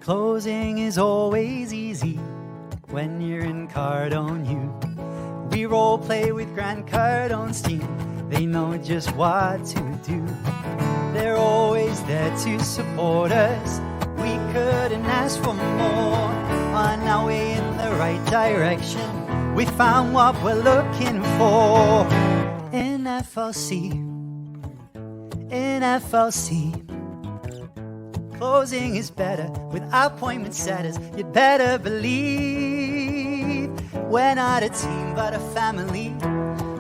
Closing is always easy when you're in Cardone U. We role play with Grant Cardone's team. They know just what to do. They're always there to support us. We couldn't ask for more. On our way in the right direction, we found what we're looking for. In FLC, in FLC. Closing is better with appointment setters. You'd better believe we're not a team but a family.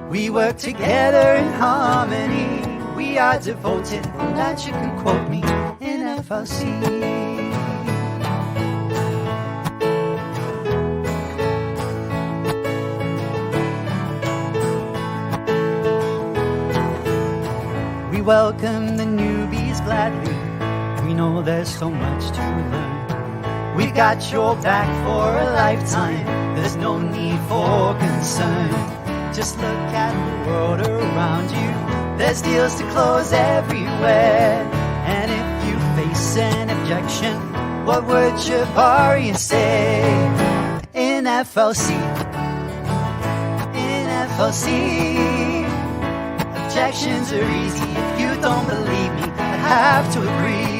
We work together in harmony. We are devoted, and that you can quote me in FLC. We welcome the newbies gladly. We know there's so much to learn. We've got your back for a lifetime. There's no need for concern. Just look at the world around you. There's deals to close everywhere. And if you face an objection, what would Jabari say? In FLC, in FLC, objections are easy. If you don't believe me, I have to agree.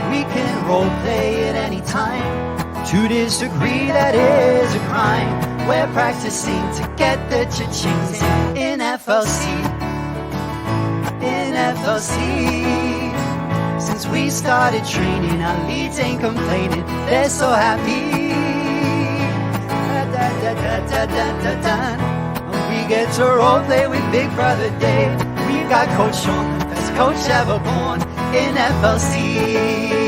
We can role play at any time. To disagree, that is a crime. We're practicing to get the cha-chings in FLC. In FLC. Since we started training, our leads ain't complaining. They're so happy. We get to role play with Big Brother Dave. We've got Coach Sean, the best coach ever born in FLC.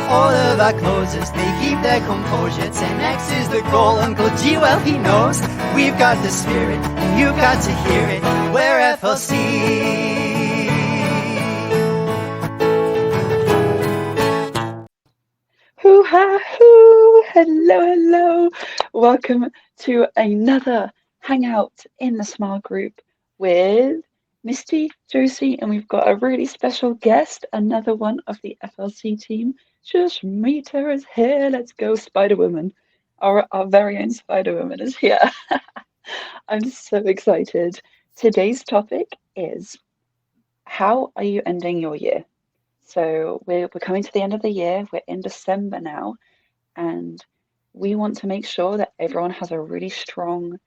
All of our closers, they keep their composure. 10X is the goal, Uncle G, well he knows. We've got the spirit, and you've got to hear it. We're FLC. Hoo-ha, hoo! Hello, hello! Welcome to another hangout in the Smile Group with Misty, Josie, and we've got a really special guest, another one of the FLC team. Shashmita is here. Let's go, Spider-Woman. Our very own Spider-Woman is here. I'm so excited. Today's topic is, how are you ending your year? So we're coming to the end of the year. We're in December now, and we want to make sure that everyone has a really strong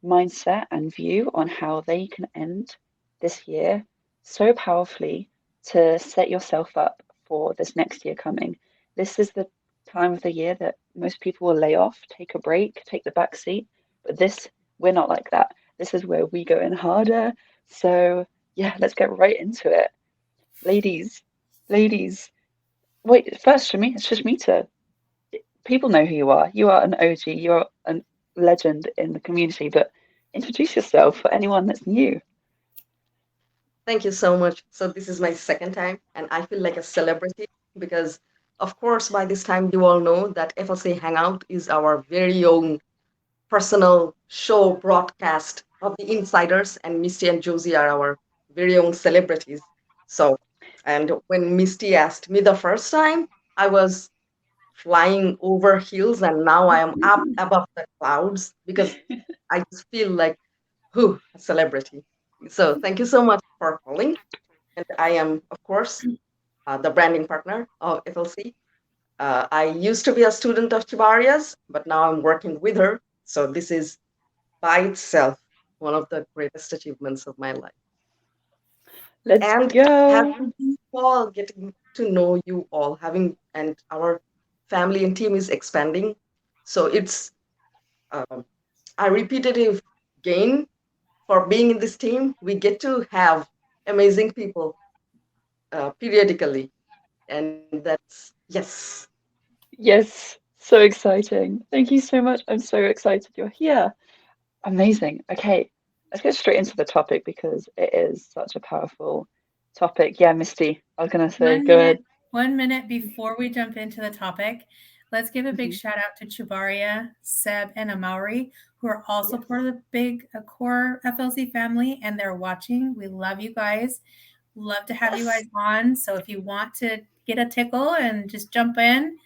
mindset and view on how they can end this year so powerfully to set yourself up for this next year coming. This is the time of the year that most people will lay off, take a break, take the back seat. But we're not like that. This is where we go in harder. So yeah, let's get right into it. Ladies, wait, first Shashmita, people know who you are. You are an OG, you're a legend in the community, but introduce yourself for anyone that's new. Thank you so much. So this is my second time, and I feel like a celebrity because, of course, by this time you all know that FLC Hangout is our very own personal show broadcast of the insiders, and Misty and Josie are our very own celebrities. So, and when Misty asked me the first time, I was flying over hills, and now I am up above the clouds because I just feel like, who a celebrity. So thank you so much for calling. And I am, of course, the branding partner of FLC. I used to be a student of Chibaria's, but now I'm working with her. So this is by itself one of the greatest achievements of my life. Let's go. Having you all, getting to know you all, and our family and team is expanding. So it's a repetitive gain for being in this team. We get to have amazing people periodically, and that's yes. Yes, so exciting. Thank you so much. I'm so excited you're here. Amazing. Okay, let's get straight into the topic because it is such a powerful topic. Yeah, Misty, I was gonna say, go ahead. 1 minute before we jump into the topic, let's give a big shout out to Chibaria, Seb, and Amaury, who are also part of the big core FLC family, and they're watching. We love you guys. Love to have you guys on. So if you want to get a tickle and just jump in.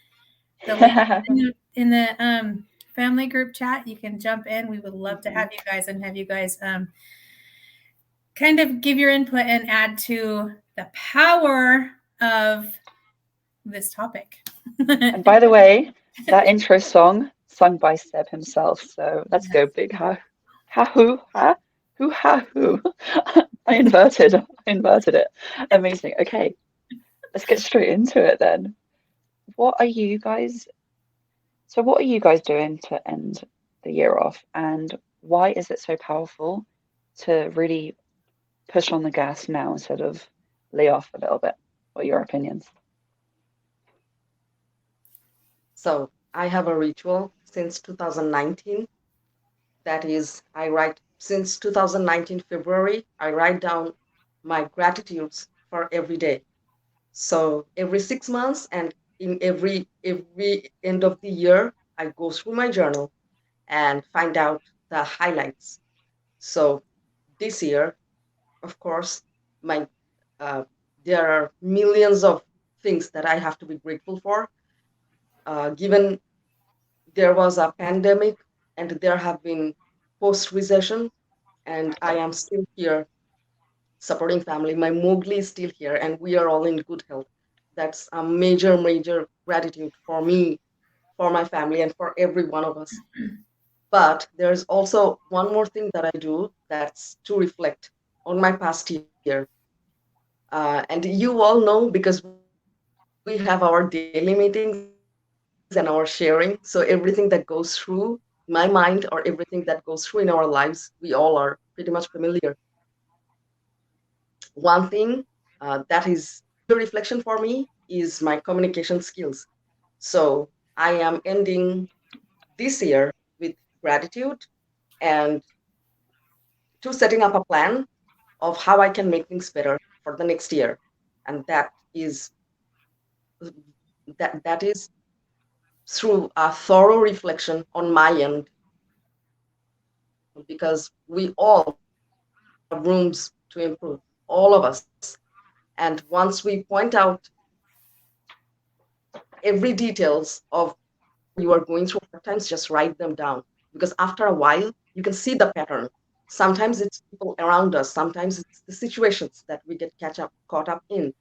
The link in the family group chat, you can jump in. We would love to have you guys and have you guys kind of give your input and add to the power of this topic. And by the way, that intro song sung by Seb himself. So let's go big ha hoo ha hoo ha hoo. I inverted it. Amazing. Okay, let's get straight into it then. What are you guys doing to end the year off, and why is it so powerful to really push on the gas now instead of lay off a little bit? What are your opinions? So I have a ritual since 2019. That is, since 2019 February, I write down my gratitudes for every day. So every 6 months and in every end of the year, I go through my journal and find out the highlights. So this year, of course, there are millions of things that I have to be grateful for. Given there was a pandemic and there have been post-recession, and I am still here supporting family. My Mowgli is still here, and we are all in good health. That's a major, major gratitude for me, for my family, and for every one of us. But there's also one more thing that I do, that's to reflect on my past year. And you all know, because we have our daily meetings and our sharing. So everything that goes through my mind or everything that goes through in our lives, we all are pretty much familiar. One thing that is major reflection for me is my communication skills. So I am ending this year with gratitude and to setting up a plan of how I can make things better for the next year. And that is through a thorough reflection on my end, because we all have rooms to improve, all of us. And once we point out every details of you are going through hard times, just write them down, because after a while you can see the pattern. Sometimes it's people around us, sometimes it's the situations that we get caught up in,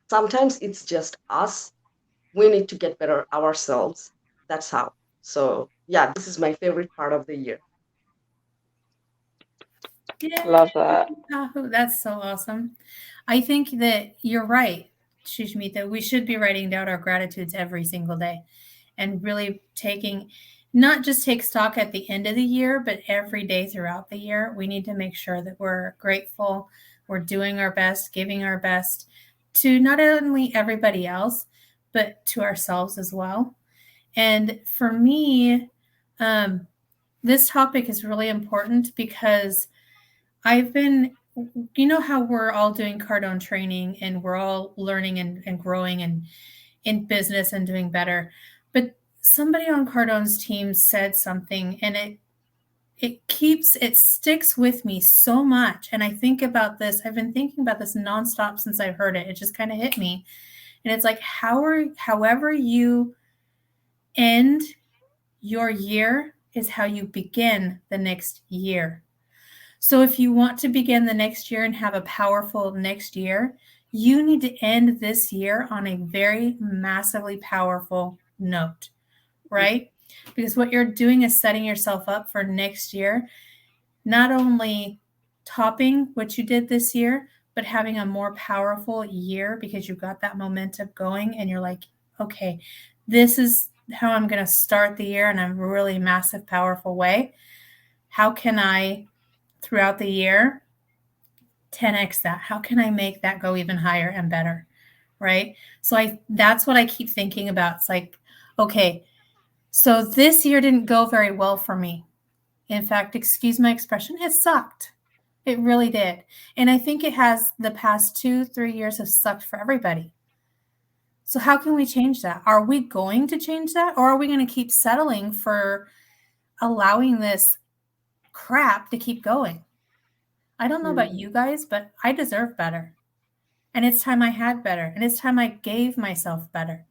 sometimes it's just us. We need to get better ourselves. That's how. So yeah, this is my favorite part of the year. Love that. Oh, that's so awesome. I think that you're right, Shushmita. We should be writing down our gratitudes every single day and really not just take stock at the end of the year, but every day throughout the year. We need to make sure that we're grateful, we're doing our best, giving our best to not only everybody else, but to ourselves as well. And for me, this topic is really important because I've been, you know how we're all doing Cardone training and we're all learning and growing and in business and doing better. But somebody on Cardone's team said something, and it sticks with me so much. And I think about this, I've been thinking about this nonstop since I heard it. It just kind of hit me. And it's like, however you end your year is how you begin the next year. So if you want to begin the next year and have a powerful next year, you need to end this year on a very massively powerful note, right? Because what you're doing is setting yourself up for next year, not only topping what you did this year, but having a more powerful year because you've got that momentum going and you're like, okay, this is how I'm going to start the year in a really massive, powerful way. How can I, throughout the year, 10x that? How can I make that go even higher and better, right? So that's what I keep thinking about. It's like, okay, so this year didn't go very well for me. In fact, excuse my expression, it sucked. It really did. And I think it has. The past 2-3 years have sucked for everybody. So how can we change that? Are we going to change that? Or are we going to keep settling for allowing this crap to keep going? I don't know about you guys, but I deserve better. And it's time I had better. And it's time I gave myself better.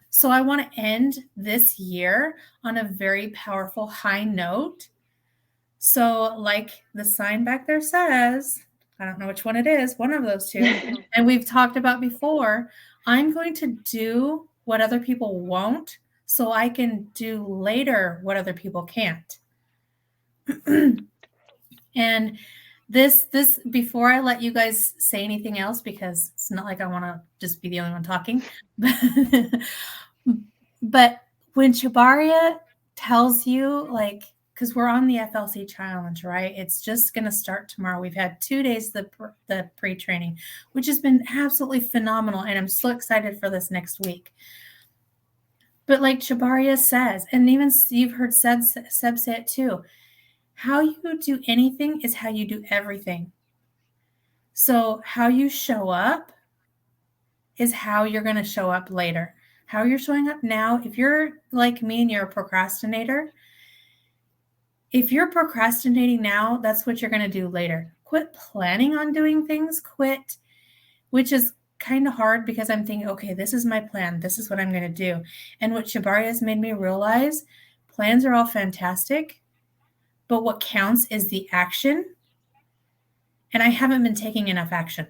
So I want to end this year on a very powerful high note. So like the sign back there says, I don't know which one it is, one of those two, and we've talked about before, I'm going to do what other people won't so I can do later what other people can't. And this before I let you guys say anything else, because it's not like I want to just be the only one talking, but when Shabaria tells you, like, because we're on the FLC challenge, right? It's just going to start tomorrow. We've had 2 days the pre-training, which has been absolutely phenomenal, and I'm so excited for this next week. But like Shabaria says, and even you've heard Seb say it too, how you do anything is how you do everything. So how you show up is how you're going to show up later. How you're showing up now, if you're like me and you're a procrastinator, if you're procrastinating now, that's what you're going to do later. Quit planning on doing things, which is kind of hard because I'm thinking, okay, this is my plan. This is what I'm going to do. And what Shabaria has made me realize, plans are all fantastic, but what counts is the action. And I haven't been taking enough action.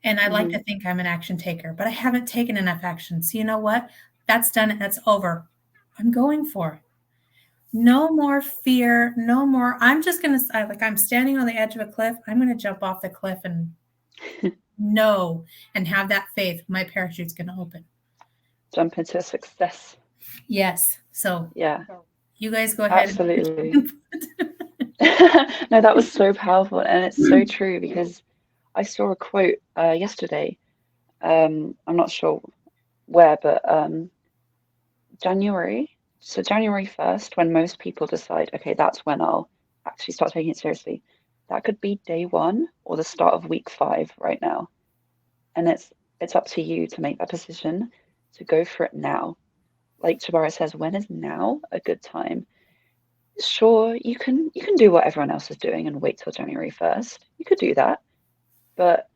And I like to think I'm an action taker, but I haven't taken enough action. So you know what? That's done. That's over. I'm going for it. No more fear. No more. I'm just going to, like, I'm standing on the edge of a cliff. I'm going to jump off the cliff and know and have that faith. My parachute's going to open. Jump into success. Yes. So yeah, you guys go ahead. Absolutely. No, that was so powerful. And it's so true, because I saw a quote yesterday. I'm not sure where, but January 1st, when most people decide, okay, that's when I'll actually start taking it seriously. That could be day 1 or the start of week 5 right now. And it's up to you to make that decision, to go for it now. Like Shabaria says, when is now a good time? Sure, you can do what everyone else is doing and wait till January 1st. You could do that. But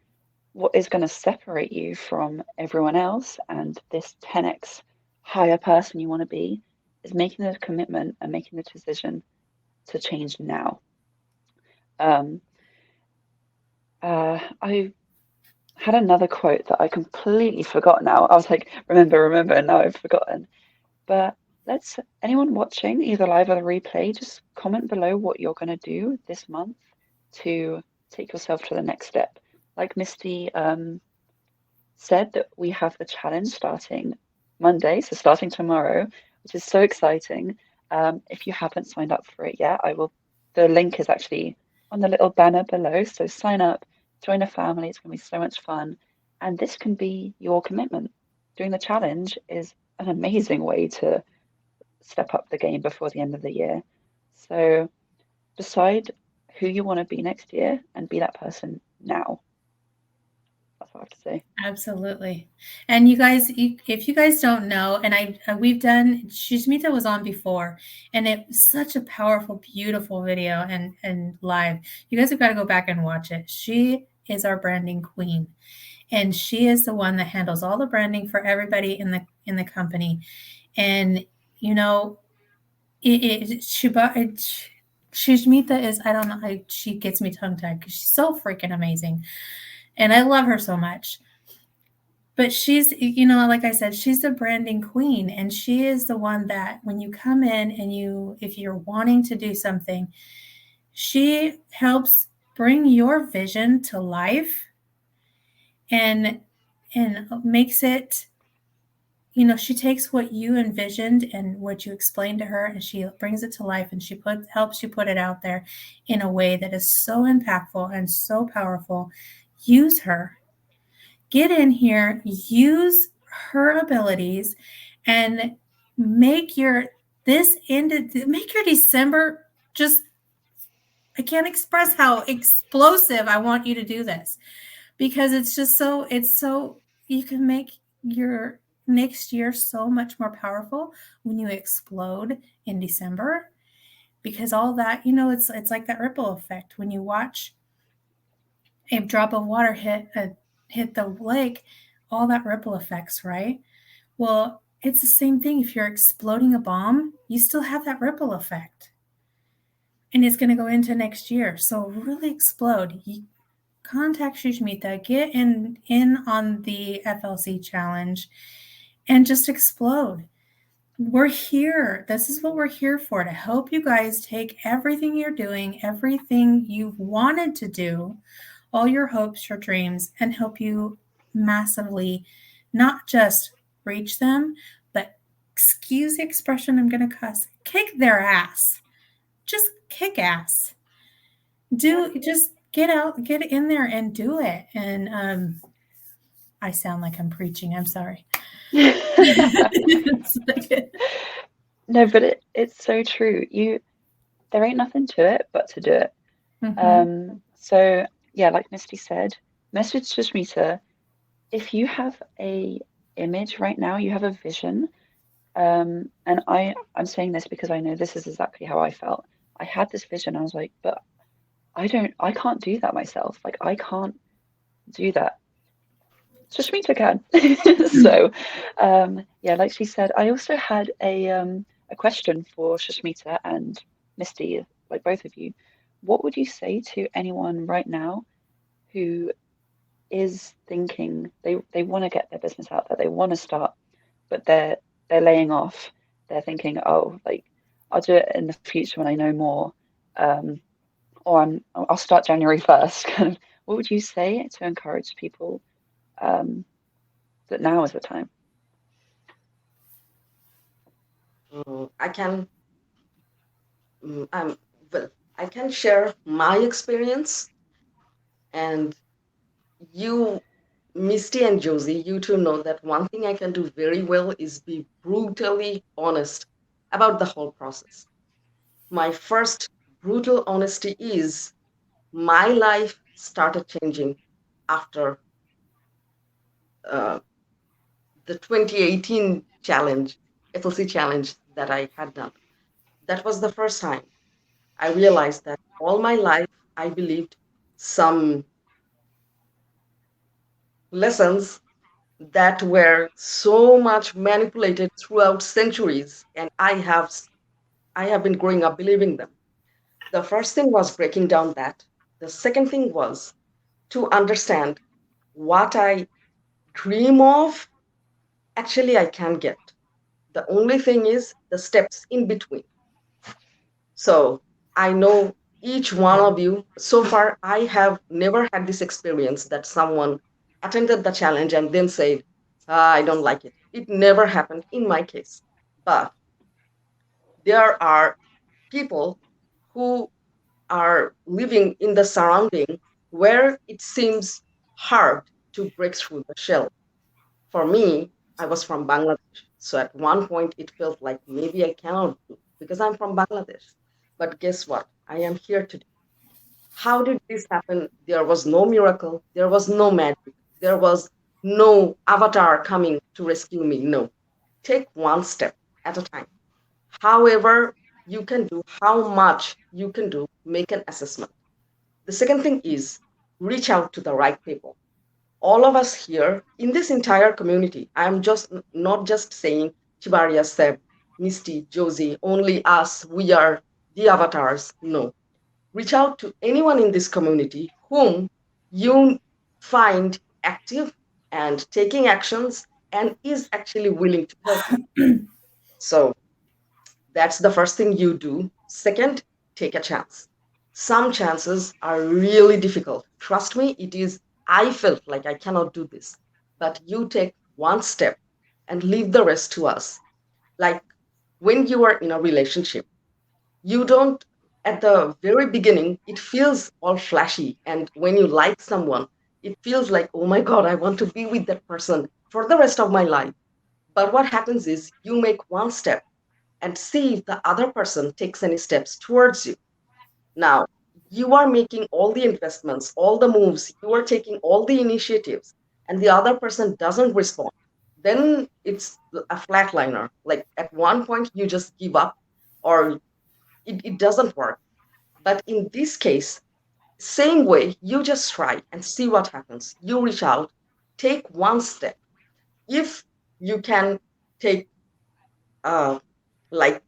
what is going to separate you from everyone else and this 10x higher person you want to be is making the commitment and making the decision to change now. I had another quote that I completely forgot now. I was like, remember, and now I've forgotten. But anyone watching, either live or the replay, just comment below what you're going to do this month to take yourself to the next step. Like Misty said, that we have the challenge starting Monday, so starting tomorrow, which is so exciting. If you haven't signed up for it yet, the link is actually on the little banner below. So sign up, join a family. It's going to be so much fun. And this can be your commitment. Doing the challenge is an amazing way to step up the game before the end of the year. So decide who you want to be next year and be that person now. That's what I have to say. Absolutely. And you guys, if you guys don't know, and we've done, Shishmita was on before, and it was such a powerful, beautiful video and live. You guys have got to go back and watch it. She is our branding queen, and she is the one that handles all the branding for everybody in the company. And you know, Shishmita is, I don't know, she gets me tongue-tied because she's so freaking amazing. And I love her so much. But she's, you know, like I said, she's the branding queen. And she is the one that when you come in and if you're wanting to do something, she helps bring your vision to life and makes it, you know, she takes what you envisioned and what you explained to her, and she brings it to life, and she helps you put it out there in a way that is so impactful and so powerful. Use her. Get in here, use her abilities, and make your December just, I can't express how explosive I want you to do this, because it's so you can make your next year so much more powerful when you explode in December, because all that, you know, it's like that ripple effect when you watch a drop of water hit the lake, all that ripple effects, right? Well, it's the same thing. If you're exploding a bomb, you still have that ripple effect. And it's going to go into next year. So really explode. You contact Shushmita, get in on the FLC challenge and just explode. We're here. This is what we're here for, to help you guys take everything you're doing, everything you've wanted to do, all your hopes, your dreams, and help you massively not just reach them, but, excuse the expression, I'm going to cuss, kick their ass. Just kick ass. Just get out, get in there and do it. And I sound like I'm preaching. I'm sorry. No, but it's so true. There ain't nothing to it but to do it. Mhm. So yeah, like Misty said, message Sushmita. If you have a image right now, you have a vision. And I'm saying this because I know this is exactly how I felt. I had this vision. I was like, but I can't do that myself. Like I can't do that. Sushmita can. So yeah, like she said, I also had a question for Sushmita and Misty, like both of you. What would you say to anyone right now who is thinking they want to get their business out there, they want to start, but they're laying off. They're thinking, oh, like I'll do it in the future when I know more, or I'll start January 1st. Kind of, what would you say to encourage people that now is the time? I can well, I can share my experience, and you, Misty and Josie, you two know that one thing I can do very well is be brutally honest about the whole process. My first brutal honesty is my life started changing after uh, the 2018 challenge, FLC challenge that I had done. That was the first time I realized that all my life I believed some lessons that were so much manipulated throughout centuries, and I have been growing up believing them. The first thing was breaking down that. The second thing was to understand what I dream of, actually I can get. The only thing is the steps in between. So I know each one of you, so far, I have never had this experience that someone attended the challenge and then said, I don't like it. It never happened in my case. But there are people who are living in the surrounding where it seems hard to break through the shell. For me, I was from Bangladesh. So at one point, it felt like maybe I cannot do because I'm from Bangladesh. But guess what? I am here today. How did this happen? There was no miracle. There was no magic. There was no avatar coming to rescue me. No. Take one step at a time. However, you can do, how much you can do, make an assessment. The second thing is reach out to the right people. All of us here in this entire community, I'm just not just saying Chibaria, Seb, Misty, Josie, only us, we are the avatars. No. Reach out to anyone in this community whom you find active and taking actions and is actually willing to help you. So that's the first thing you do. Second, take a chance. Some chances are really difficult. Trust me, it is. I felt like I cannot do this. But you take one step and leave the rest to us. Like when you are in a relationship, you don't, at the very beginning, it feels all flashy. And when you like someone, it feels like, oh my God, I want to be with that person for the rest of my life. But what happens is you make one step and see if the other person takes any steps towards you. Now, you are making all the investments, all the moves, you are taking all the initiatives, and the other person doesn't respond. Then it's a flatliner. Like at one point, you just give up or it doesn't work. But in this case, Same way, you just try and see what happens. You reach out, take one step. If you can take uh, like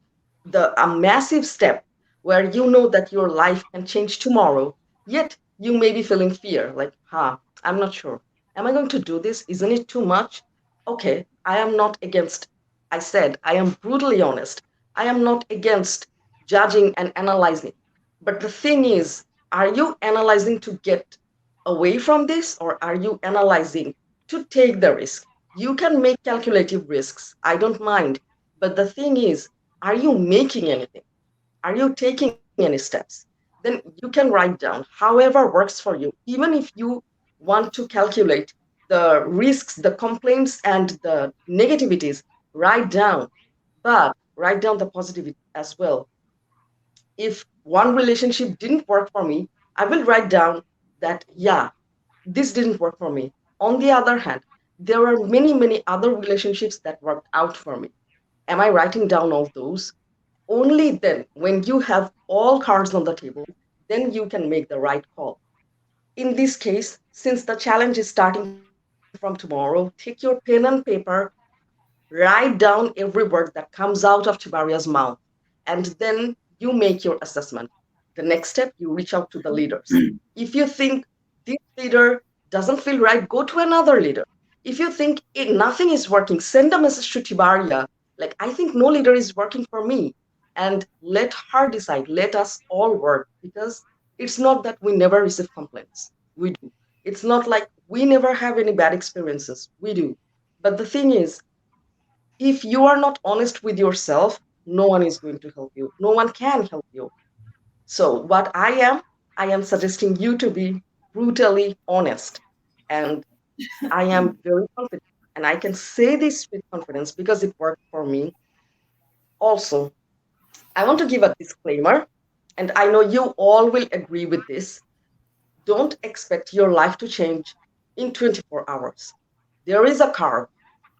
a massive step where you know that your life can change tomorrow, yet you may be feeling fear, like, I'm not sure. Am I going to do this? Isn't it too much? Okay, I am not against, I said, I am brutally honest. I am not against judging and analyzing. But the thing is, are you analyzing to get away from this, or are you analyzing to take the risk? You can make calculative risks. I don't mind. But the thing is, are you making anything? Are you taking any steps? Then you can write down however works for you, even if you want to calculate the risks, the complaints, and the negativities, write down, but write down the positivity as well. If one relationship didn't work for me, I will write down that, yeah, this didn't work for me. On the other hand, there are many, many other relationships that worked out for me. Am I writing down all those? Only then, when you have all cards on the table, then you can make the right call. In this case, since the challenge is starting from tomorrow, take your pen and paper, write down every word that comes out of Tibaria's mouth, and then you make your assessment. The next step, you reach out to the leaders. If you think this leader doesn't feel right, go to another leader. If you think nothing is working, send a message to Tibaria, like, I think no leader is working for me. And let her decide. Let us all work, because it's not that we never receive complaints. We do. It's not like we never have any bad experiences. We do. But the thing is, if you are not honest with yourself, no one is going to help you. No one can help you. So, what I am suggesting you to be brutally honest. And I am very confident. And I can say this with confidence because it worked for me. Also, I want to give a disclaimer, and I know you all will agree with this. Don't expect your life to change in 24 hours. There is a curve.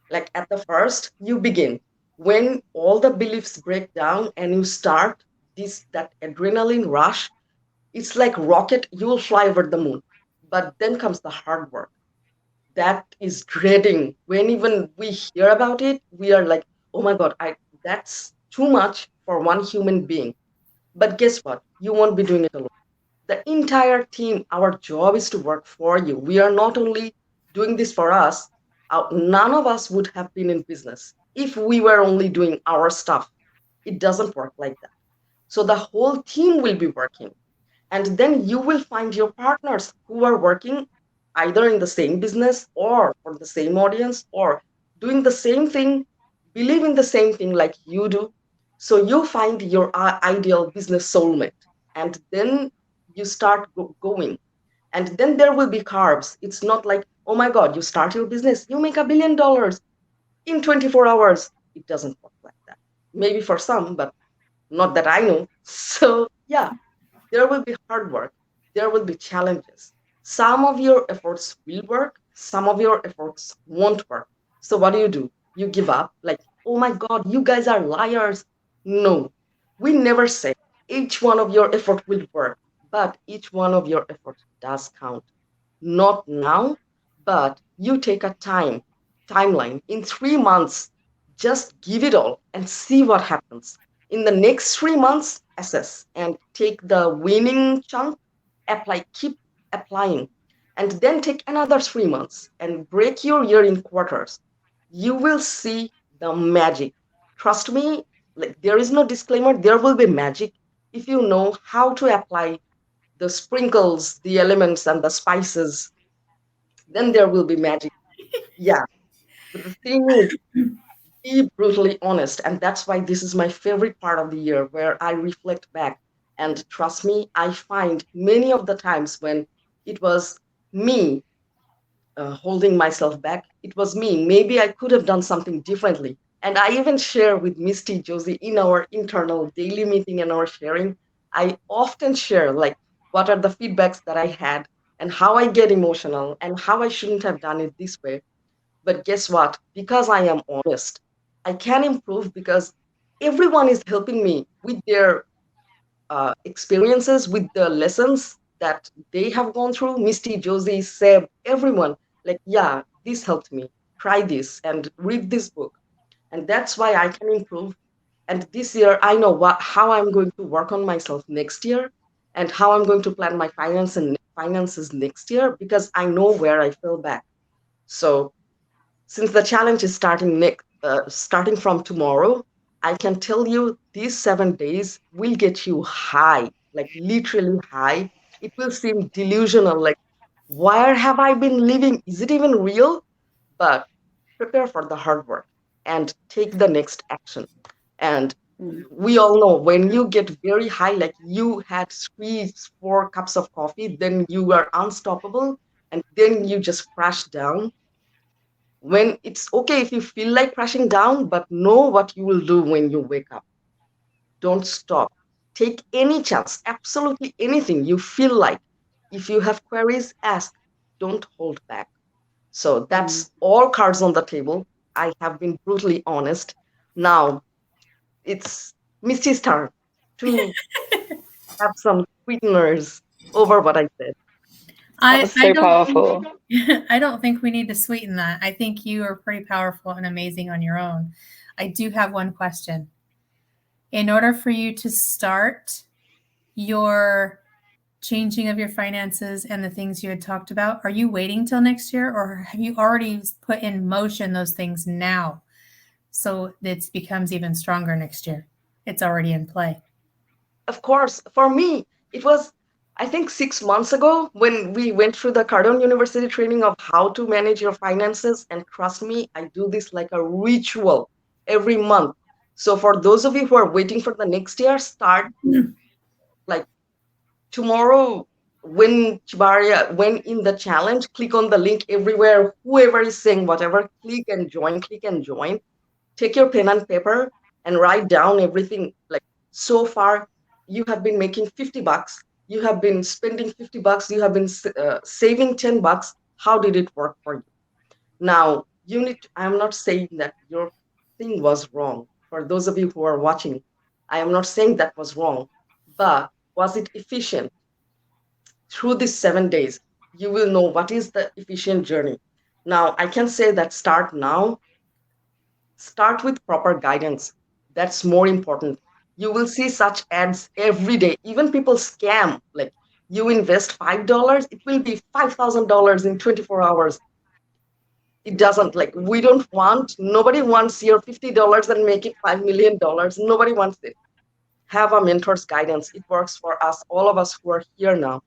Like at the first, you begin. When all the beliefs break down and you start that adrenaline rush, it's like rocket, you will fly over the moon. But then comes the hard work. That is dreading. When even we hear about it, we are like, oh my God, that's too much for one human being. But guess what? You won't be doing it alone. The entire team, our job is to work for you. We are not only doing this for us, none of us would have been in business if we were only doing our stuff. It doesn't work like that. So the whole team will be working. And then you will find your partners who are working either in the same business or for the same audience or doing the same thing, believe in the same thing like you do. So you find your ideal business soulmate, and then you start going. And then there will be carbs. It's not like, oh my God, you start your business, you make $1 billion in 24 hours. It doesn't work like that. Maybe for some, but not that I know. So yeah, there will be hard work. There will be challenges. Some of your efforts will work, some of your efforts won't work. So what do? You give up, like, oh my God, you guys are liars. No, we never say each one of your effort will work, but each one of your effort does count. Not now, but you take a timeline. In 3 months, just give it all and see what happens. In the next 3 months, assess and take the winning chunk, apply, keep applying, and then take another 3 months and break your year in quarters. You will see the magic. Trust me, like, there is no disclaimer, there will be magic if you know how to apply the sprinkles, the elements, and the spices. Then there will be magic. Yeah. But the thing is, be brutally honest. And that's why this is my favorite part of the year, where I reflect back. And trust me, I find many of the times when it was me holding myself back, it was me. Maybe I could have done something differently. And I even share with Misty, Josie, in our internal daily meeting and our sharing. I often share, like, what are the feedbacks that I had and how I get emotional and how I shouldn't have done it this way. But guess what? Because I am honest, I can improve because everyone is helping me with their experiences, with the lessons. that they have gone through, Misty, Josie, Seb, everyone, like, yeah, this helped me. Try this and read this book. And that's why I can improve. And this year, I know how I'm going to work on myself next year and how I'm going to plan my finances next year because I know where I fell back. So since the challenge is starting from tomorrow, I can tell you these 7 days will get you high, like literally high. It will seem delusional, like where have I been living? Is it even real? But prepare for the hard work and take the next action. And Mm. we all know when you get very high, like you had 4 cups of coffee, then you are unstoppable, and then you just crash down. When it's okay if you feel like crashing down, but know what you will do when you wake up. Don't stop. Take any chance, absolutely anything you feel like. If you have queries, ask. Don't hold back. So that's all cards on the table. I have been brutally honest. Now it's Misty's turn to have some sweeteners over what I said. That was so powerful. I don't think we need to sweeten that. I think you are pretty powerful and amazing on your own. I do have one question. In order for you to start your changing of your finances and the things you had talked about, are you waiting till next year or have you already put in motion those things now so it becomes even stronger next year? It's already in play. Of course, for me, it was, I think, 6 months ago when we went through the Cardone University training of how to manage your finances. And trust me, I do this like a ritual every month. So for those of you who are waiting for the next year, start like tomorrow when when in the challenge, click on the link everywhere. Whoever is saying whatever, click and join, click and join. Take your pen and paper and write down everything. Like so far, you have been making $50. You have been spending $50. You have been saving $10. How did it work for you? Now, I'm not saying that your thing was wrong. For those of you who are watching, I am not saying that was wrong, but was it efficient? Through these 7 days, you will know what is the efficient journey. Now, I can say that start now. Start with proper guidance. That's more important. You will see such ads every day. Even people scam. Like you invest $5, it will be $5,000 in 24 hours. It doesn't, like nobody wants your $50 and make it $5 million. Nobody wants it. Have a mentor's guidance. It works for us, all of us who are here now.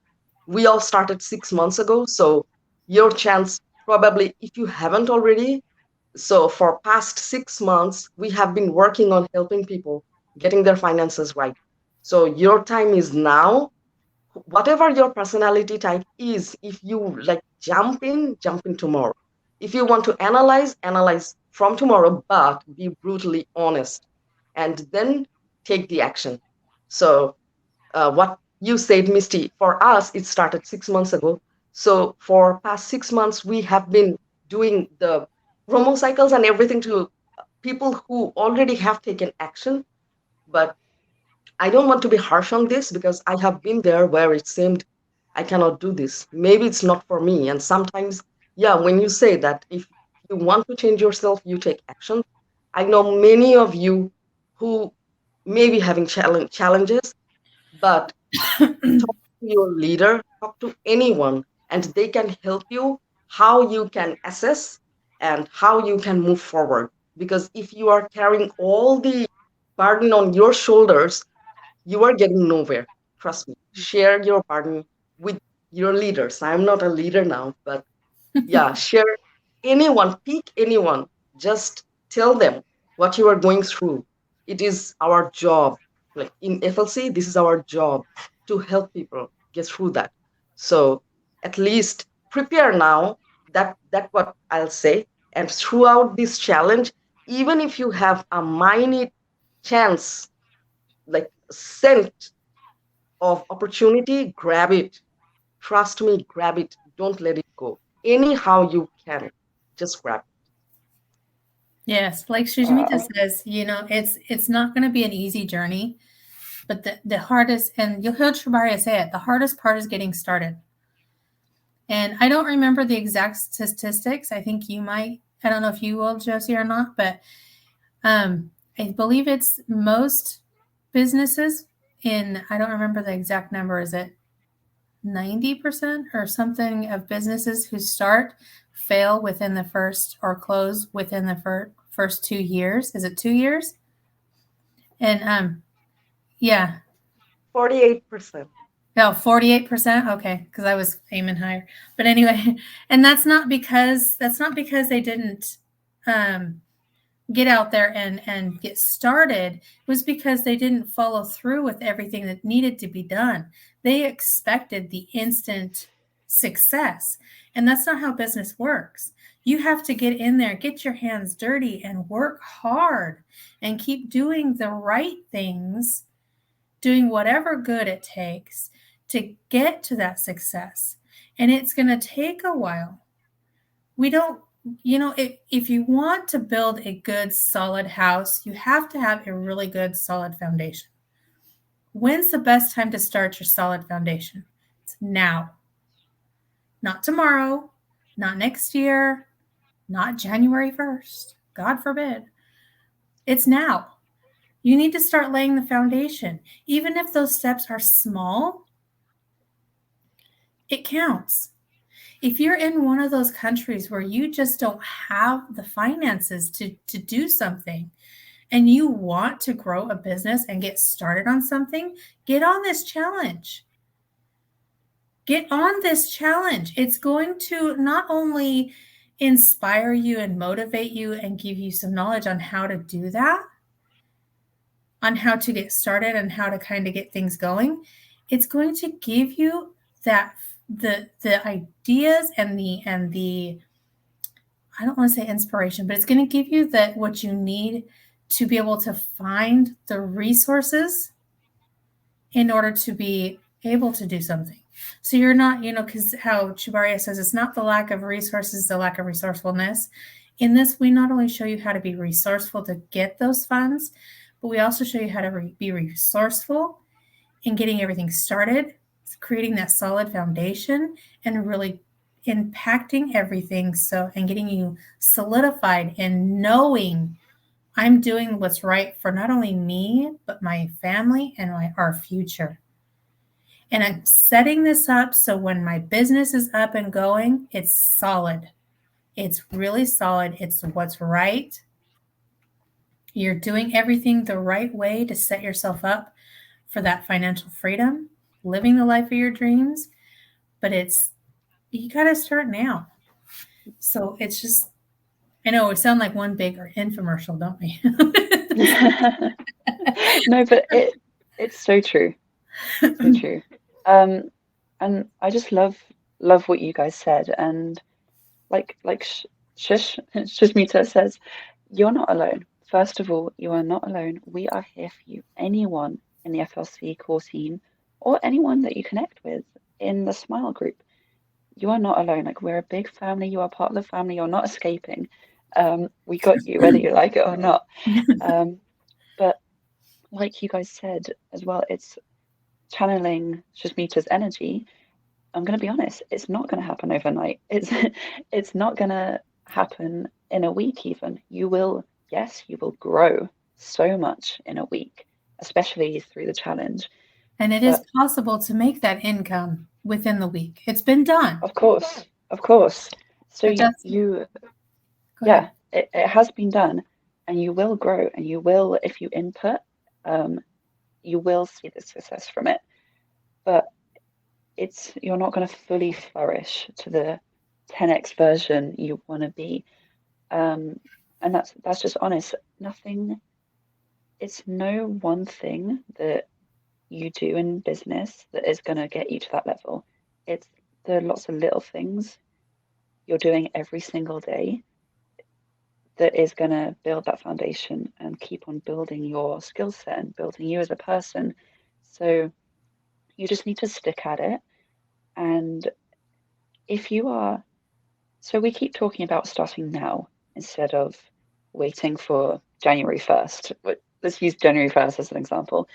We all started 6 months ago. So your chance, probably if you haven't already, so for past 6 months, we have been working on helping people getting their finances right. So your time is now. Whatever your personality type is, if you like jump in tomorrow. If you want to analyze from tomorrow, but be brutally honest and then take the action. So what you said, Misty, for us, it started 6 months ago. So for past 6 months, we have been doing the promo cycles and everything to people who already have taken action. But I don't want to be harsh on this because I have been there where it seemed I cannot do this. Maybe it's not for me. And sometimes, yeah, when you say that if you want to change yourself, you take action. I know many of you who may be having challenges, but talk to your leader, talk to anyone, and they can help you how you can assess and how you can move forward. Because if you are carrying all the burden on your shoulders, you are getting nowhere. Trust me. Share your burden with your leaders. I'm not a leader now, but yeah, share pick anyone. Just tell them what you are going through. It is our job. Like in FLC, this is our job to help people get through that. So at least prepare now. That's what I'll say. And throughout this challenge, even if you have a minute chance, like cent of opportunity, grab it. Trust me, grab it. Don't let it go. Anyhow you can, just grab it. Yes, like Shushmita says, it's not going to be an easy journey, But the hardest, and you'll hear Shabaria say it, the hardest part is getting started. And I don't remember the exact statistics. I think you might. I don't know if you will, Josie, or not, but I believe it's most businesses in, I don't remember the exact number. Is it 90% or something of businesses who start fail within the first, or close within the first 2 years? Is it 2 years? And yeah. 48%. No, 48%. Okay, because I was aiming higher. But anyway, and that's not because they didn't get out there and get started. It was because they didn't follow through with everything that needed to be done. They expected the instant success, and that's not how business works. You have to get in there, get your hands dirty, and work hard, and keep doing the right things, doing whatever good it takes to get to that success. And it's going to take a while. We don't, if you want to build a good, solid house, you have to have a really good, solid foundation. When's the best time to start your solid foundation? It's now. Not tomorrow, not next year, not January 1st. God forbid. It's now. You need to start laying the foundation. Even if those steps are small, it counts. If you're in one of those countries where you just don't have the finances to do something, and you want to grow a business and get started on something, get on this challenge. Get on this challenge. It's going to not only inspire you and motivate you and give you some knowledge on how to do that, on how to get started and how to kind of get things going. It's going to give you that the ideas and the I don't want to say inspiration, but it's going to give you that what you need to be able to find the resources in order to be able to do something. So you're not, because how Shabaria says, it's not the lack of resources, the lack of resourcefulness. In this, we not only show you how to be resourceful to get those funds, but we also show you how to be resourceful in getting everything started, creating that solid foundation, and really impacting everything. So, and getting you solidified in knowing I'm doing what's right for not only me, but my family and our future. And I'm setting this up so when my business is up and going, it's solid. It's really solid. It's what's right. You're doing everything the right way to set yourself up for that financial freedom, living the life of your dreams. But you got to start now. So it's just, I know we sound like one big infomercial, don't we? No, but it's so true. It's so true. And I just love what you guys said. And like Shishmita says, you're not alone. First of all, you are not alone. We are here for you. Anyone in the FLC core team or anyone that you connect with in the Smile group, you are not alone. Like, we're a big family. You are part of the family. You're not escaping. We got you, whether you like it or not. But like you guys said as well, it's channeling Shishmita's energy. I'm going to be honest, it's not going to happen overnight. It's not going to happen in a week even. You will grow so much in a week, especially through the challenge. And it is possible to make that income within the week. It's been done. Of course. So it has been done, and you will grow, and you will, if you input, you will see the success from it. But you're not going to fully flourish to the 10x version you want to be. And that's just honest. It's no one thing that you do in business that is going to get you to that level. There are lots of little things you're doing every single day that is going to build that foundation and keep on building your skill set and building you as a person. So you just need to stick at it. And so we keep talking about starting now instead of waiting for January 1st. Let's use January 1st as an example.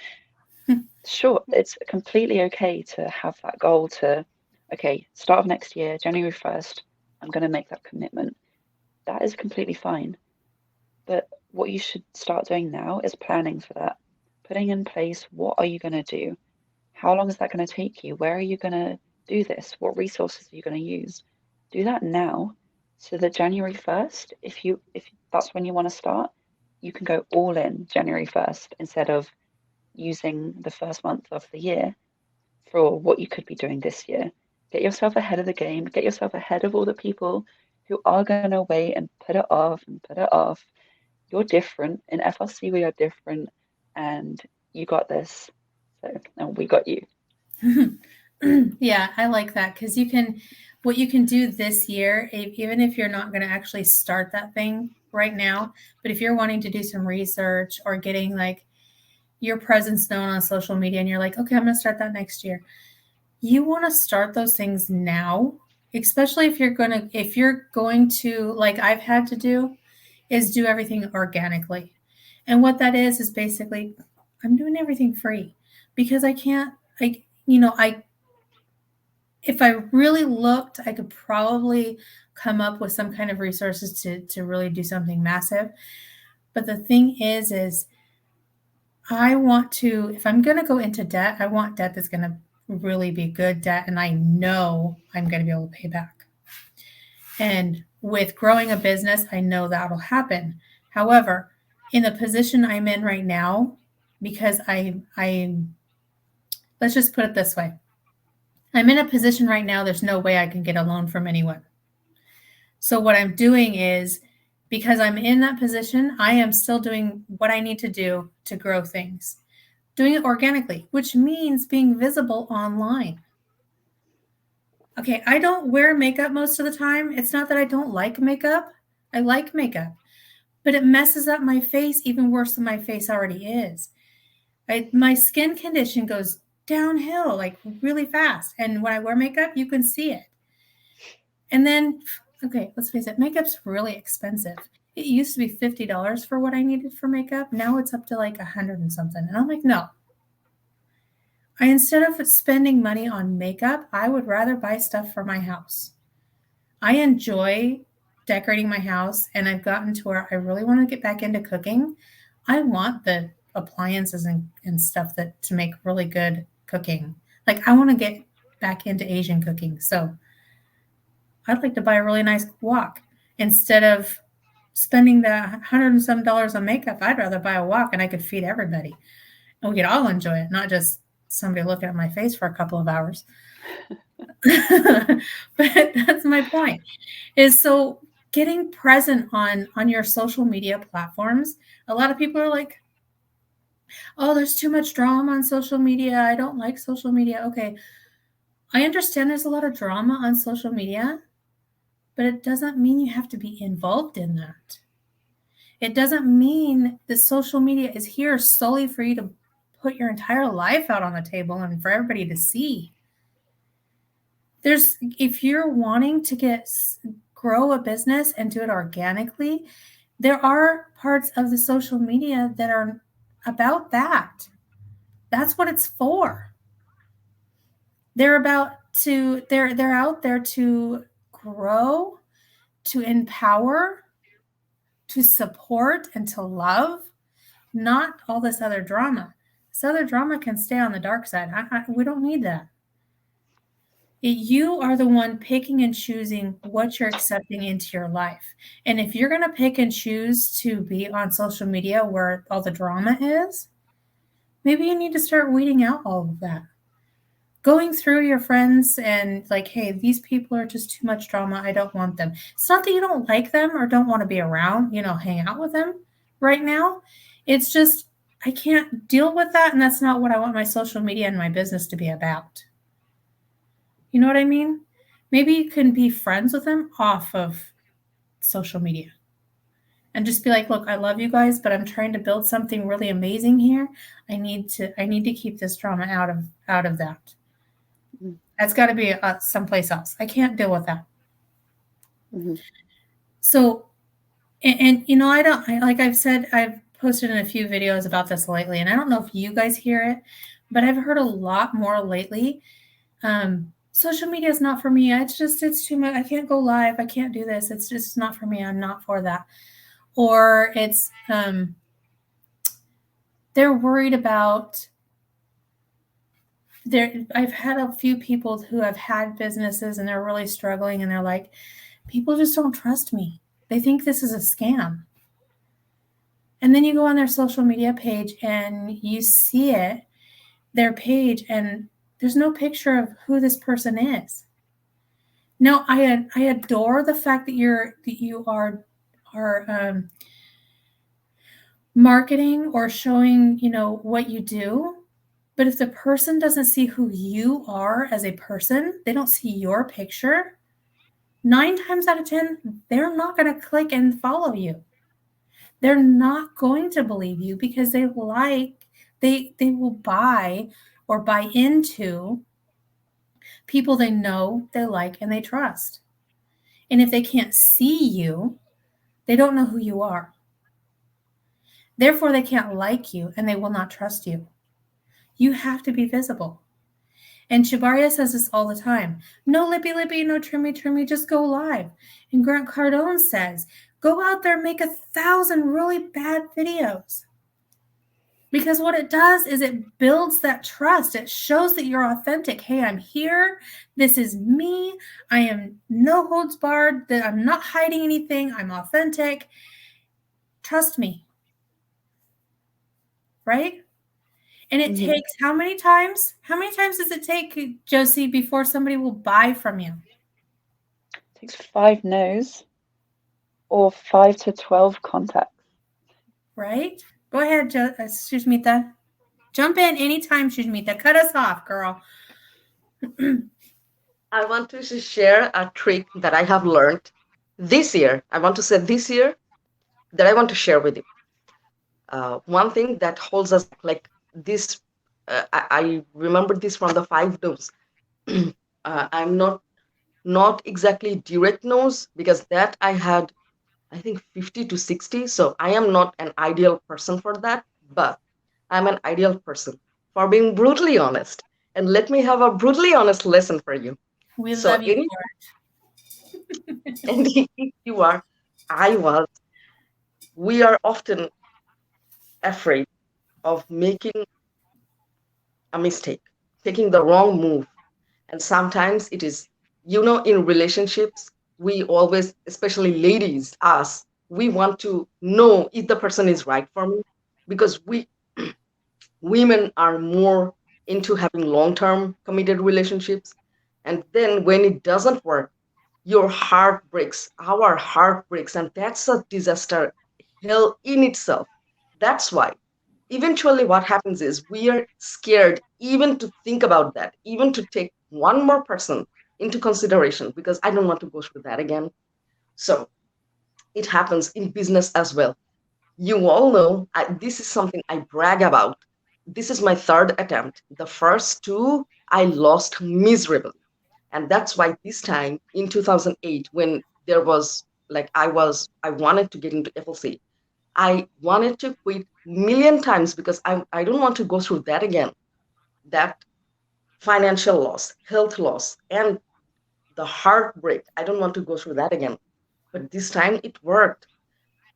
Sure, it's completely okay to have that goal to, okay, start of next year, January 1st, I'm going to make that commitment. That is completely fine. But what you should start doing now is planning for that. Putting in place, what are you going to do? How long is that going to take you? Where are you going to do this? What resources are you going to use? Do that now so that January 1st, if that's when you want to start, you can go all in January 1st instead of using the first month of the year for what you could be doing this year. Get yourself ahead of the game, get yourself ahead of all the people who are going to wait and put it off and put it off. You're different. In FLC, we are different, and you got this. So, and we got you. Yeah, I like that because what you can do this year, even if you're not going to actually start that thing right now, but if you're wanting to do some research or getting like your presence known on social media and you're like, okay, I'm going to start that next year. You want to start those things now, especially if you're going to, like I've had to do, is do everything organically. And what that is basically I'm doing everything free because I can't, if I really looked, I could probably come up with some kind of resources to really do something massive. But the thing is I want to, if I'm going to go into debt, I want debt that's going to really be good debt. And I know I'm going to be able to pay back. And with growing a business, I know that'll happen. However, in the position I'm in right now, because let's just put it this way. I'm in a position right now, there's no way I can get a loan from anyone. So what I'm doing is, because I'm in that position, I am still doing what I need to do to grow things. Doing it organically, which means being visible online. Okay, I don't wear makeup most of the time. It's not that I don't like makeup. I like makeup, but it messes up my face even worse than my face already is. My skin condition goes downhill like really fast. And when I wear makeup, you can see it. And then, okay, let's face it, makeup's really expensive. It used to be $50 for what I needed for makeup. Now it's up to like $100 and something. And I'm like, no. Instead of spending money on makeup, I would rather buy stuff for my house. I enjoy decorating my house, and I've gotten to where I really want to get back into cooking. I want the appliances and stuff to make really good cooking. Like I want to get back into Asian cooking. So I'd like to buy a really nice wok instead of spending the $100 and some on makeup. I'd rather buy a wok and I could feed everybody and we could all enjoy it, not just somebody looking at my face for a couple of hours. But that's my point, is so getting present on your social media platforms. A lot of people are like, oh, there's too much drama on social media. I don't like social media. Okay, I understand there's a lot of drama on social media, but it doesn't mean you have to be involved in that. It doesn't mean that social media is here solely for you to put your entire life out on the table and for everybody to see. If you're wanting to grow a business and do it organically, there are parts of the social media that are about that. That's what it's for. They're out there to grow, to empower, to support, and to love, not all this other drama. This other drama can stay on the dark side. We don't need that. You are the one picking and choosing what you're accepting into your life. And if you're going to pick and choose to be on social media where all the drama is, maybe you need to start weeding out all of that. Going through your friends and like, hey, these people are just too much drama. I don't want them. It's not that you don't like them or don't want to be around, hang out with them right now. It's just, I can't deal with that. And that's not what I want my social media and my business to be about. You know what I mean? Maybe you can be friends with them off of social media and just be like, look, I love you guys, but I'm trying to build something really amazing here. I need to keep this drama out of that. Mm-hmm. That's got to be someplace else. I can't deal with that. Mm-hmm. So, and like I've said, I've posted in a few videos about this lately, and I don't know if you guys hear it, but I've heard a lot more lately. Social media is not for me. It's too much. I can't go live. I can't do this. It's just not for me. I'm not for that. Or it's, they're worried about I've had a few people who have had businesses and they're really struggling and they're like, people just don't trust me. They think this is a scam. And then you go on their social media page and you see it, their page, and there's no picture of who this person is. Now, I adore the fact that you are marketing or showing, what you do. But if the person doesn't see who you are as a person, they don't see your picture, 9 times out of 10, they're not going to click and follow you. They're not going to believe you because they will buy or buy into people they know, they like, and they trust. And if they can't see you, they don't know who you are. Therefore, they can't like you and they will not trust you. You have to be visible. And Shabaria says this all the time. No lippy, no trimmy, just go live. And Grant Cardone says, go out there and make 1,000 really bad videos. Because what it does is it builds that trust. It shows that you're authentic. Hey, I'm here. This is me. I am no holds barred. That I'm not hiding anything. I'm authentic. Trust me. Right? And it takes how many times? How many times does it take, Josie, before somebody will buy from you? It takes 5 no's or 5 to 12 contacts. Right? Go ahead, Sushmita. Jump in anytime, Sushmita. Cut us off, girl. I want to share a trick that I have learned this year. I want to say this year that I want to share with you. One thing that holds us like this, I remember this from the 5 no's. I'm not exactly direct no's because that I had, I think 50 to 60. So I am not an ideal person for that, but I'm an ideal person for being brutally honest. And let me have a brutally honest lesson for you. We love you for it. And if you are, we are often afraid of making a mistake, taking the wrong move. And sometimes it is, in relationships, we always, especially ladies, we want to know if the person is right for me because women are more into having long-term committed relationships. And then when it doesn't work, your heart breaks, our heart breaks, and that's a disaster, hell in itself. That's why eventually what happens is we are scared even to think about that, even to take one more person into consideration because I don't want to go through that again. So it happens in business as well. You all know this is something I brag about. This is my 3rd attempt. The first 2 I lost miserably. And that's why this time in 2008, when there was I wanted to get into FLC, I wanted to quit million times because I don't want to go through that again. That financial loss, health loss, and the heartbreak. I don't want to go through that again. But this time it worked.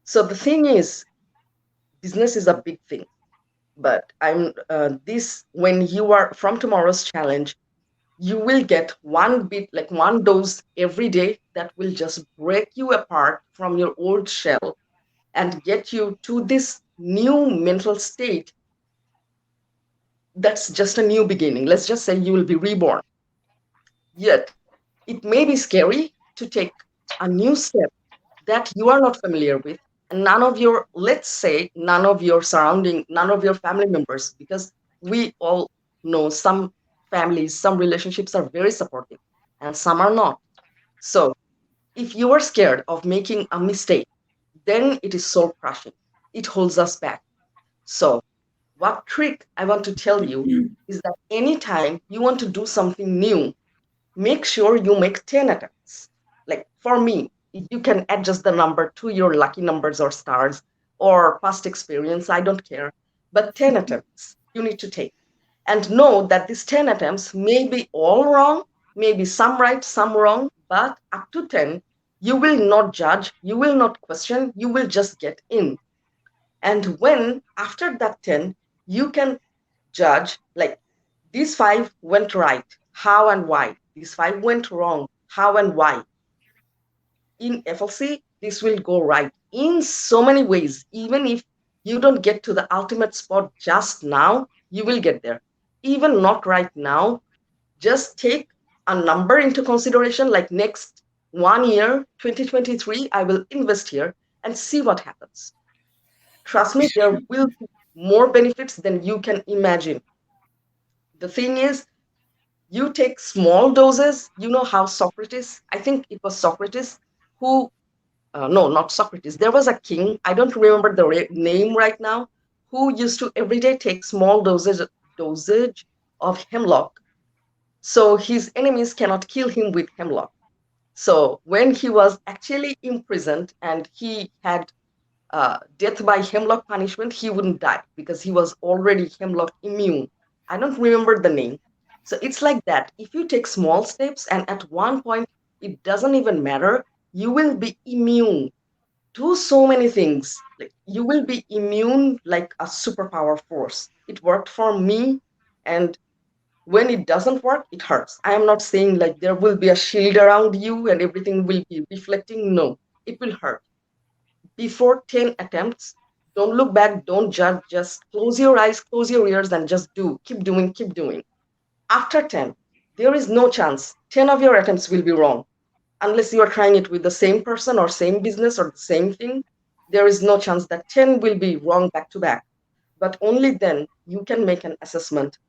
So the thing is, business is a big thing. But when you are from tomorrow's challenge, you will get one dose every day that will just break you apart from your old shell and get you to this new mental state. That's just a new beginning. Let's just say you will be reborn. Yet, it may be scary to take a new step that you are not familiar with, and none of your surrounding, none of your family members, because we all know some families, some relationships are very supportive, and some are not. So, if you are scared of making a mistake, then it is soul crushing. It holds us back. So, what trick I want to tell you is that anytime you want to do something new, make sure you make 10 attempts. Like for me, you can adjust the number to your lucky numbers or stars or past experience. I don't care. But 10 attempts you need to take. and know that these 10 attempts may be all wrong, maybe some right, some wrong, but up to 10, you will not judge, you will not question, you will just get in. And when after that 10, you can judge like these 5 went right, how and why, these 5 went wrong, how and why. In FLC, this will go right in so many ways. Even if you don't get to the ultimate spot just now, you will get there. Even not right now, just take a number into consideration, like next 1 year, 2023, I will invest here and see what happens. Trust me, there will be more benefits than you can imagine. The thing is, you take small doses. You know how Socrates, I think it was Socrates, who no, not Socrates. There was a king, I don't remember the name right now, who used to every day take small dosage of hemlock, so his enemies cannot kill him with hemlock. So when he was actually imprisoned and he had death by hemlock punishment, he wouldn't die because he was already hemlock immune. I don't remember the name. So it's like that. If you take small steps and at one point it doesn't even matter, you will be immune to so many things. Like you will be immune like a superpower force. It worked for me, and when it doesn't work, it hurts. I am not saying like there will be a shield around you and everything will be reflecting. No, it will hurt. Before 10 attempts, don't look back, don't judge, just close your eyes, close your ears, and just do. Keep doing, keep doing. After 10, there is no chance 10 of your attempts will be wrong. Unless you are trying it with the same person or same business or the same thing, there is no chance that 10 will be wrong back to back. But only then you can make an assessment.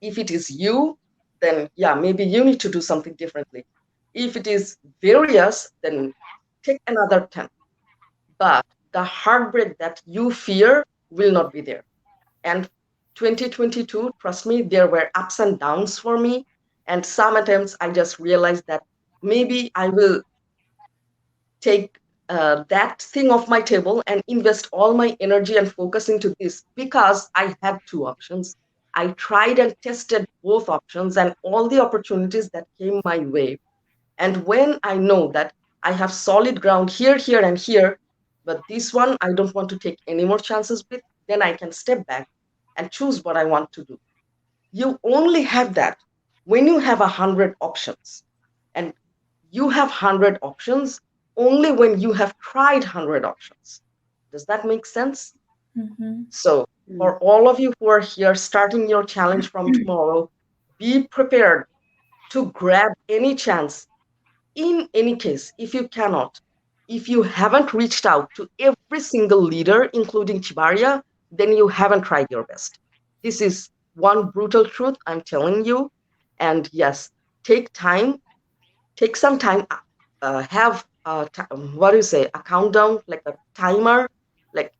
If it is you, then yeah, maybe you need to do something differently. If it is various, then take another 10. But the heartbreak that you fear will not be there. And 2022, trust me, there were ups and downs for me. And some attempts, I just realized that maybe I will take that thing off my table and invest all my energy and focus into this, because I had 2 options. I tried and tested both options and all the opportunities that came my way. And when I know that I have solid ground here, here, and here, but this one I don't want to take any more chances with, then I can step back and choose what I want to do. You only have that when you have 100 options. And you have 100 options only when you have tried 100 options. Does that make sense? Mhm. So for all of you who are here starting your challenge from tomorrow, be prepared to grab any chance. In any case, if you cannot, if you haven't reached out to every single leader, including Chibaria, then you haven't tried your best. This is one brutal truth I'm telling you. And yes, take time, take some time, have what do you say, a countdown, like a timer, like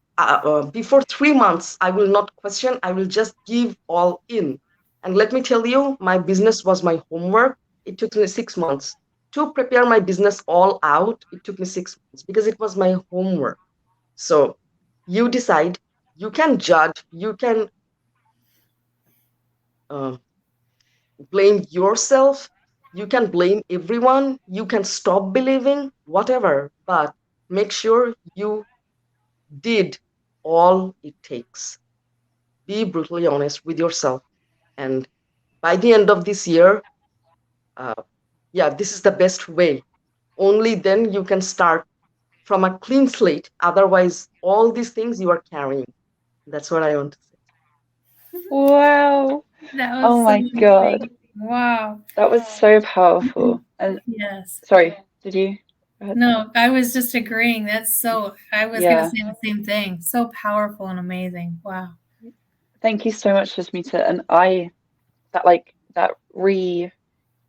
before 3 months, I will not question, I will just give all in. And let me tell you, my business was my homework. It took me 6 months to prepare my business all out. It took me 6 months because it was my homework. So you decide, you can judge, you can uh, blame yourself, you can blame everyone, you can stop believing, whatever, but make sure you did all it takes. Be brutally honest with yourself. And by the end of this year, yeah, this is the best way. Only then you can start from a clean slate. Otherwise, all these things you are carrying. That's what I want to say. Wow. That was Oh so my God. amazing. Wow. That was so powerful. And Yes. sorry, did you? Go ahead. No, I was just agreeing. That's so, I was going Yeah. to say the same thing. So powerful and amazing. Wow. Thank you so much, Jasmita. And that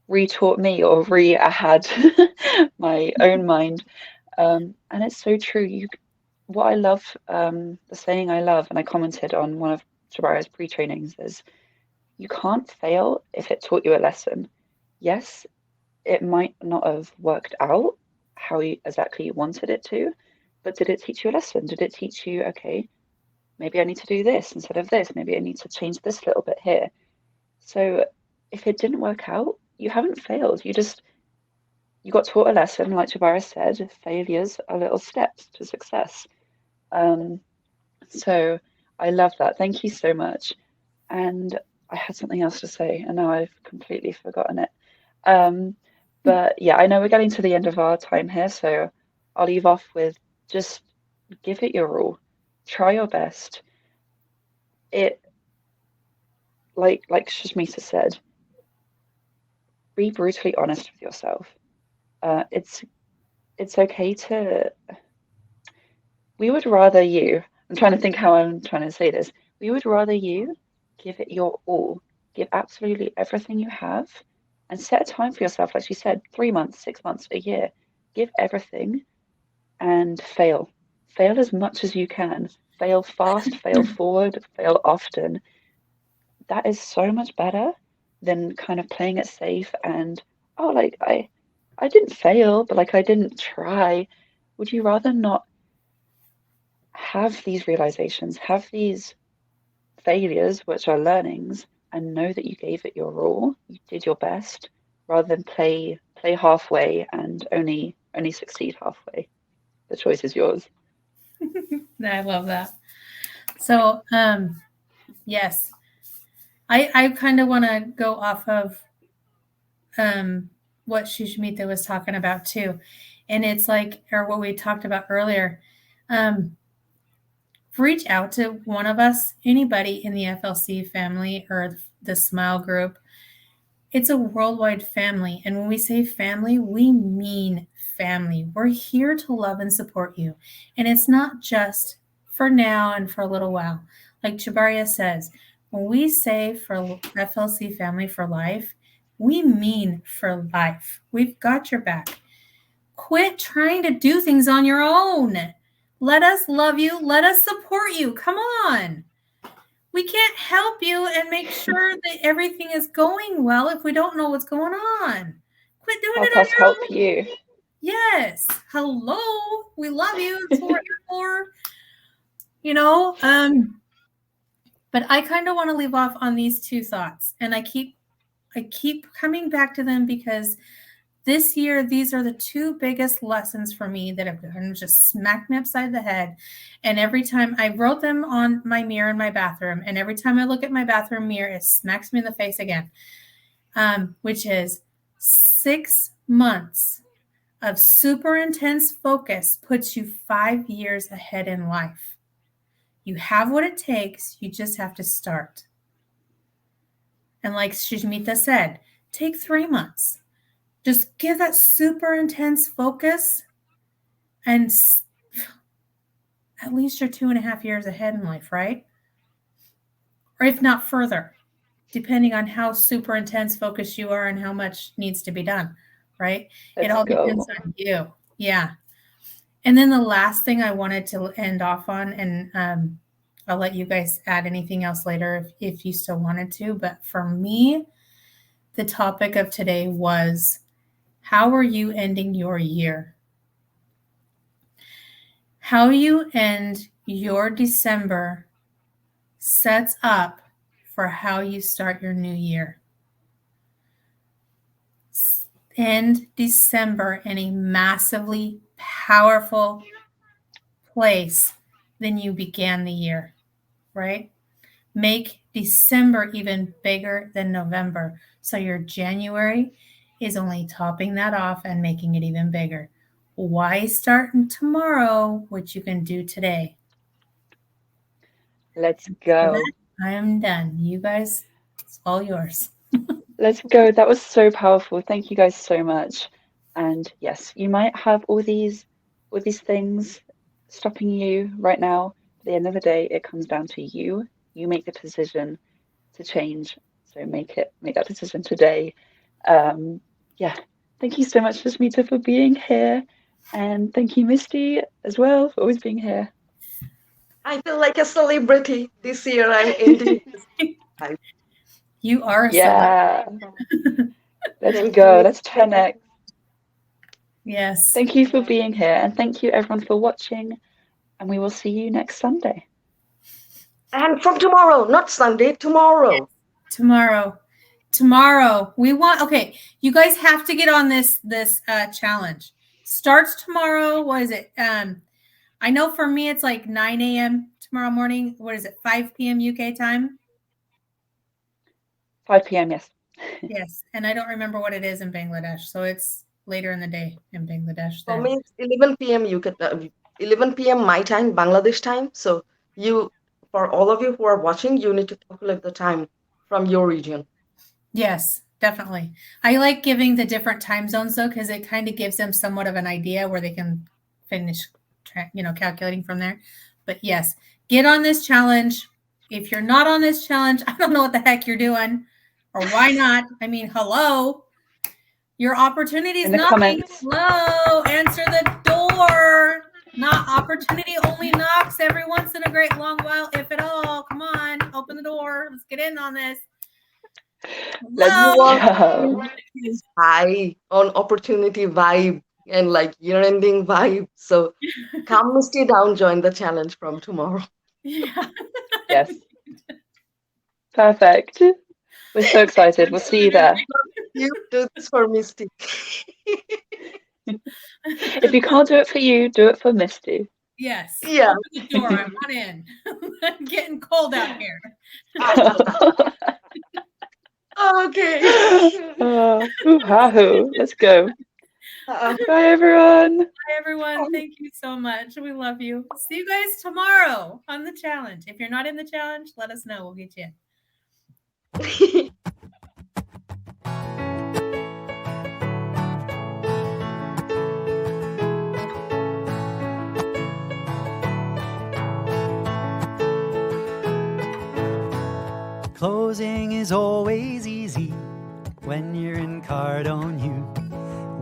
retaught me, or I had my own mind. And it's so true. What I love, the saying I love, and I commented on one of Shabara's pre-trainings, is you can't fail if it taught you a lesson. Yes, it might not have worked out how you exactly wanted it to, but did it teach you a lesson? Did it teach you, okay, maybe I need to do this instead of this. Maybe I need to change this little bit here. So if it didn't work out, you haven't failed. You got taught a lesson, like Jabara said, failures are little steps to success. So I love that. Thank you so much. And I had something else to say, and now I've completely forgotten it. But yeah, I know we're getting to the end of our time here, so I'll leave off with just give it your all. Try your best. Like Shashmita said, be brutally honest with yourself. It's okay to. We would rather you. I'm trying to think how I'm trying to say this. We would rather you give it your all, give absolutely everything you have, and set a time for yourself, like she said, 3 months, 6 months, a year. Give everything and fail. Fail as much as you can. Fail fast, fail forward, fail often. That is so much better than kind of playing it safe and, oh, like I didn't fail, but like I didn't try. Would you rather not have these realizations, have these failures, which are learnings, and know that you gave it your all, you did your best, rather than play halfway and only succeed halfway? The choice is yours. I love that. So, yes, I kind of want to go off of what Shushmita was talking about too. And it's like, or what we talked about earlier. Reach out to one of us, anybody in the FLC family or the Smile group. It's a worldwide family. And when we say family, we mean family. We're here to love and support you. And it's not just for now and for a little while. Like Jabaria says, when we say for FLC family for life, we mean for life. We've got your back. Quit trying to do things on your own. Let us love you. Let us support you. Come on. We can't help you and make sure that everything is going well if we don't know what's going on. Quit doing it on your help own. you. Yes. Hello. We love you. It's what we're here for. But I kind of want to leave off on these two thoughts. And I keep coming back to them because this year, these are the two biggest lessons for me that have just smacked me upside the head. And every time I wrote them on my mirror in my bathroom, and every time I look at my bathroom mirror, it smacks me in the face again, which is 6 months of super intense focus puts you 5 years ahead in life. You have what it takes. You just have to start. And like Shushmita said, take 3 months. Just give that super intense focus, and at least you're 2.5 years ahead in life, right? Or if not further, depending on how super intense focused you are and how much needs to be done, right? It all depends on you. Yeah. And then the last thing I wanted to end off on, and I'll let you guys add anything else later if you still wanted to, but for me, the topic of today was, how are you ending your year? How you end your December sets up for how you start your new year. End December in a massively powerful place than you began the year, right? Make December even bigger than November. So your January is only topping that off and making it even bigger. Why start tomorrow, which you can do today? Let's go. I am done. You guys, it's all yours. Let's go. That was so powerful. Thank you guys so much. And yes, you might have all these things stopping you right now. At the end of the day, it comes down to you. You make the decision to change. So make that decision today. Yeah. Thank you so much, Shashmita, for being here. And thank you, Misty, as well, for always being here. I feel like a celebrity this year. I'm ending this. You are a celebrity. Let's go. Let's 10x. Yes. Thank you for being here. And thank you, everyone, for watching. And we will see you next Sunday. And from tomorrow, not Sunday, tomorrow. Tomorrow. We want, okay, you guys have to get on this challenge. Starts tomorrow. What is it? I know for me it's like 9 a.m. tomorrow morning. What is it? 5 p.m. UK time? 5 p.m. Yes. Yes. And I don't remember what it is in Bangladesh. So it's later in the day in Bangladesh. For then. me, it's 11 p.m. 11 p.m. my time, Bangladesh time. So for all of you who are watching, you need to calculate the time from your region. Yes, definitely. I like giving the different time zones though, because it kind of gives them somewhat of an idea where they can finish, calculating from there. But yes, get on this challenge. If you're not on this challenge, I don't know what the heck you're doing, or why not? I mean, hello, your opportunity is In the knocking. comments. Hello, answer the door. Not opportunity only knocks every once in a great long while, if at all. Come on, open the door. Let's get in on this. Let's Hello. go. Is high on opportunity vibe and like year-ending vibe. So come Misty down, join the challenge from tomorrow. Yeah. Yes. Perfect. We're so excited. We'll see you there. You do this for Misty. If you can't do it for you, do it for Misty. Yes. Yeah. Open the door. I want in. I'm getting cold out here. Okay. Hoo-ha-hoo. Let's go. Bye, everyone. Bye, everyone. Thank you so much. We love you. See you guys tomorrow on the challenge. If you're not in the challenge, let us know. We'll get you in. Closing is always easy when you're in Cardone U.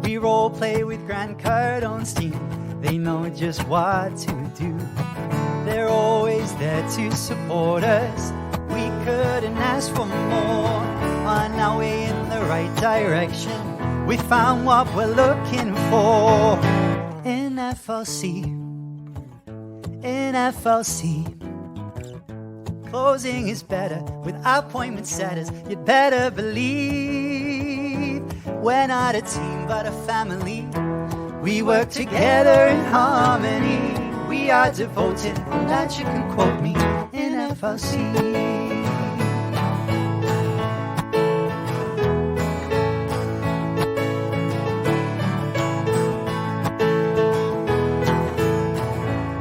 We role play with Grant Cardone's team. They know just what to do. They're always there to support us. We couldn't ask for more. On our way in the right direction, we found what we're looking for. In FLC, in FLC. Closing is better with appointment setters. You'd better believe we're not a team but a family. We work together in harmony. We are devoted, and that you can quote me in FLC.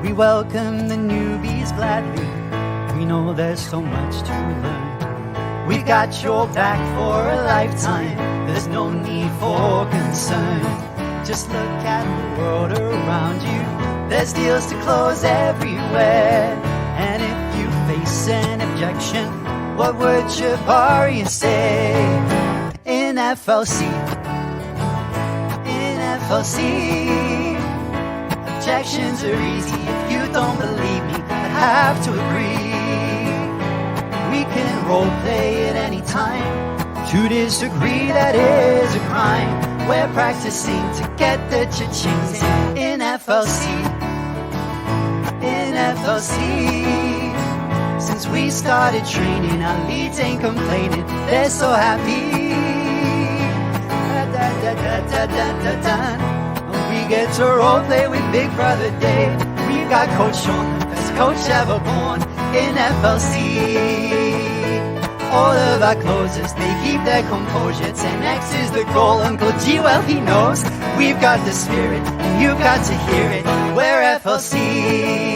We welcome the newbies gladly. We know there's so much to learn. We've got your back for a lifetime. There's no need for concern. Just look at the world around you. There's deals to close everywhere. And if you face an objection, what would Jabari say? In FLC, in FLC, objections are easy. If you don't believe me, I have to agree. We can role play at any time. To disagree, that is a crime. We're practicing to get the cha-chings in FLC. In FLC. Since we started training, our leads ain't complaining. They're so happy. We get to role play with Big Brother Dave. We've got Coach Sean, the best coach ever born in FLC. All of our closers, they keep their composure. 10x is the goal, Uncle G, well he knows. We've got the spirit, and you've got to hear it. We're FLC.